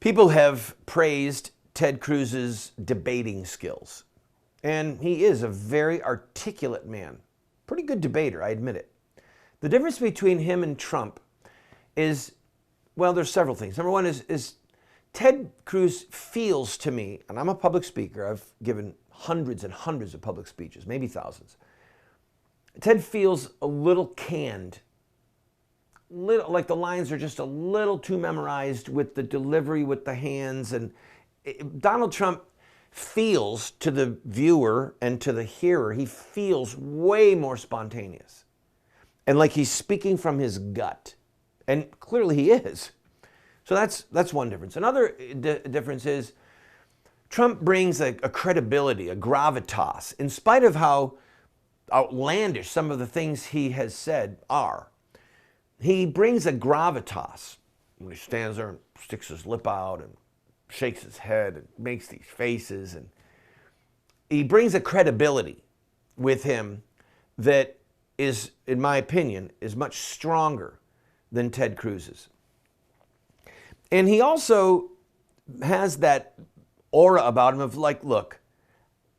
People have praised Ted Cruz's debating skills, and he is a very articulate man. Pretty good debater, I admit it. The difference between him and Trump is, well, there's several things. Number one is Ted Cruz feels to me, and I'm a public speaker, I've given hundreds and hundreds of public speeches, maybe thousands. Ted feels a little canned, like the lines are just a little too memorized with the delivery, with the hands. And Donald Trump feels, to the viewer and to the hearer, he feels way more spontaneous and like he's speaking from his gut. And clearly he is. So that's one difference. Another difference is Trump brings a credibility, a gravitas, in spite of how outlandish some of the things he has said are. He brings a gravitas when he stands there and sticks his lip out and shakes his head and makes these faces. And he brings a credibility with him that is, in my opinion, is much stronger than Ted Cruz's. And he also has that aura about him of like, look,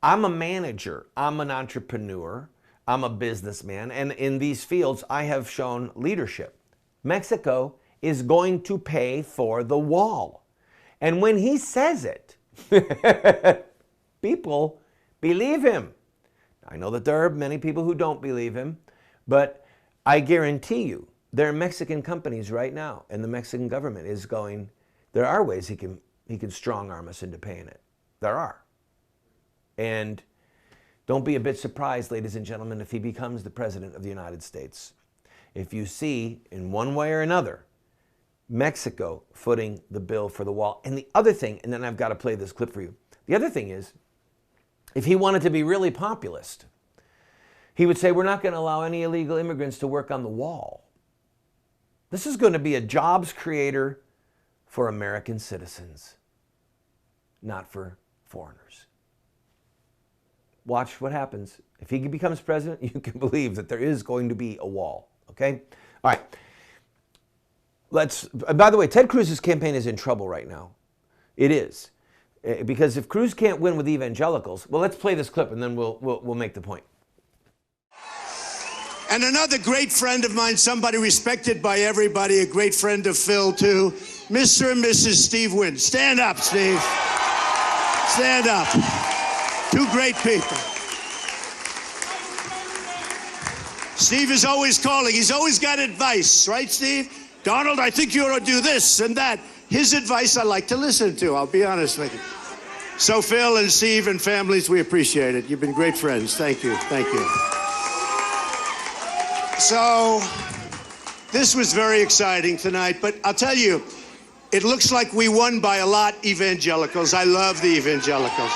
I'm a manager, I'm an entrepreneur, I'm a businessman, and in these fields, I have shown leadership. Mexico is going to pay for the wall. And when he says it, people believe him. I know that there are many people who don't believe him, but I guarantee you, there are Mexican companies right now, and the Mexican government is going, there are ways he can strong arm us into paying it. There are. And don't be a bit surprised, ladies and gentlemen, if he becomes the president of the United States. If you see, in one way or another, Mexico footing the bill for the wall. And the other thing, and then I've got to play this clip for you. The other thing is, if he wanted to be really populist, he would say, we're not going to allow any illegal immigrants to work on the wall. This is going to be a jobs creator for American citizens, not for foreigners. Watch what happens. If he becomes president, you can believe that there is going to be a wall, okay? All right. By the way, Ted Cruz's campaign is in trouble right now. It is. Because if Cruz can't win with evangelicals, well, let's play this clip and then we'll make the point. And another great friend of mine, somebody respected by everybody, a great friend of Phil too, Mr. and Mrs. Steve Wynn. Stand up, Steve. Stand up. Two great people. Steve is always calling. He's always got advice, right, Steve? Donald, I think you ought to do this and that. His advice I like to listen to, I'll be honest with you. So Phil and Steve and families, we appreciate it. You've been great friends. Thank you. Thank you. So this was very exciting tonight, but I'll tell you, it looks like we won by a lot, evangelicals. I love the evangelicals.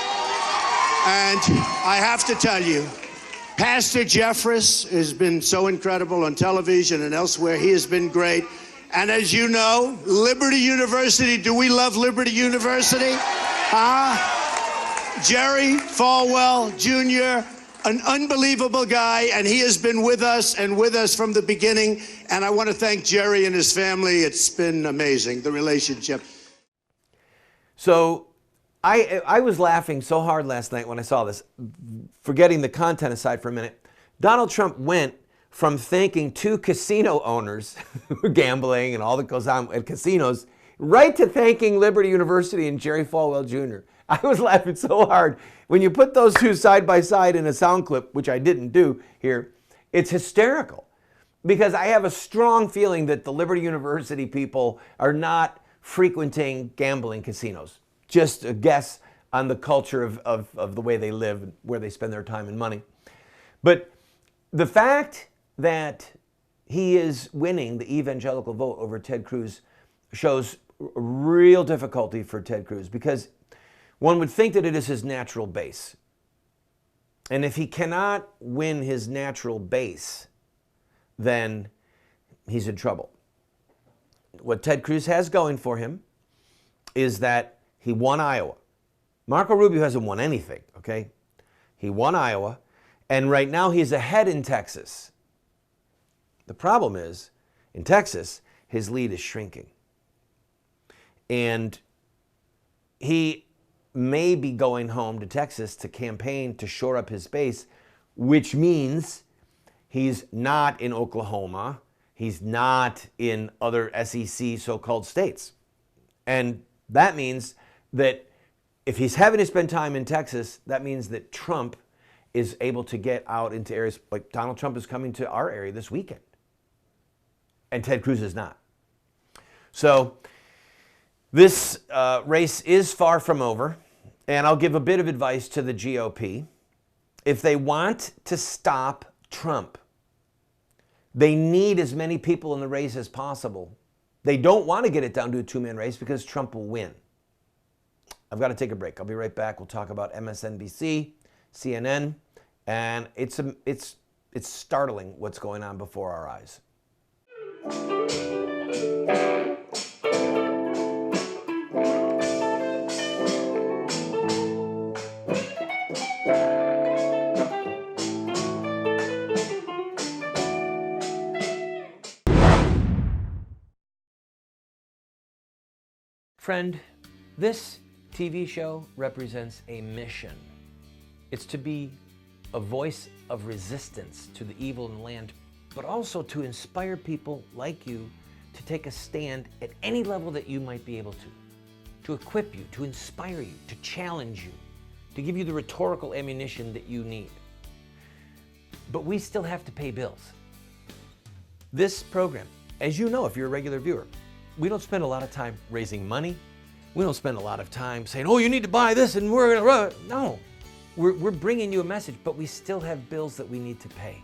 And I have to tell you, Pastor Jeffress has been so incredible on television and elsewhere. He has been great. And as you know, Liberty University, do we love Liberty University? Huh? Jerry Falwell Jr., an unbelievable guy, and he has been with us and with us from the beginning. And I want to thank Jerry and his family. It's been amazing, the relationship. So I was laughing so hard last night when I saw this, forgetting the content aside for a minute. Donald Trump went from thanking two casino owners, gambling and all that goes on at casinos, right to thanking Liberty University and Jerry Falwell Jr. I was laughing so hard. When you put those two side by side in a sound clip, which I didn't do here, it's hysterical. Because I have a strong feeling that the Liberty University people are not frequenting gambling casinos. Just a guess on the culture of the way they live and where they spend their time and money. But the fact that he is winning the evangelical vote over Ted Cruz shows real difficulty for Ted Cruz, because one would think that it is his natural base. And if he cannot win his natural base, then he's in trouble. What Ted Cruz has going for him is that he won Iowa. Marco Rubio hasn't won anything, okay? He won Iowa, and right now he's ahead in Texas. The problem is, in Texas, his lead is shrinking. And he may be going home to Texas to campaign to shore up his base, which means he's not in Oklahoma. He's not in other SEC so-called states. And that means that if he's having to spend time in Texas, that means that Trump is able to get out into areas like Donald Trump is coming to our area this weekend. And Ted Cruz is not. So this race is far from over. And I'll give a bit of advice to the GOP. If they want to stop Trump, they need as many people in the race as possible. They don't want to get it down to a two-man race because Trump will win. I've got to take a break. I'll be right back. We'll talk about MSNBC, CNN, and it's startling what's going on before our eyes. Friend, this TV show represents a mission. It's to be a voice of resistance to the evil in the land, but also to inspire people like you to take a stand at any level that you might be able to equip you, to inspire you, to challenge you, to give you the rhetorical ammunition that you need. But we still have to pay bills. This program, as you know if you're a regular viewer, we don't spend a lot of time raising money. We don't spend a lot of time saying, oh, you need to buy this and we're going to run. No, we're bringing you a message, but we still have bills that we need to pay.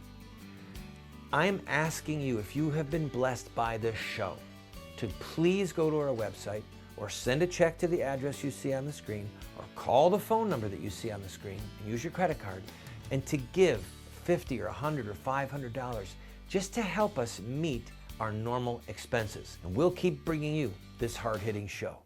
I'm asking you, if you have been blessed by this show, to please go to our website or send a check to the address you see on the screen or call the phone number that you see on the screen and use your credit card and to give $50 or $100 or $500 just to help us meet our normal expenses. And we'll keep bringing you this hard-hitting show.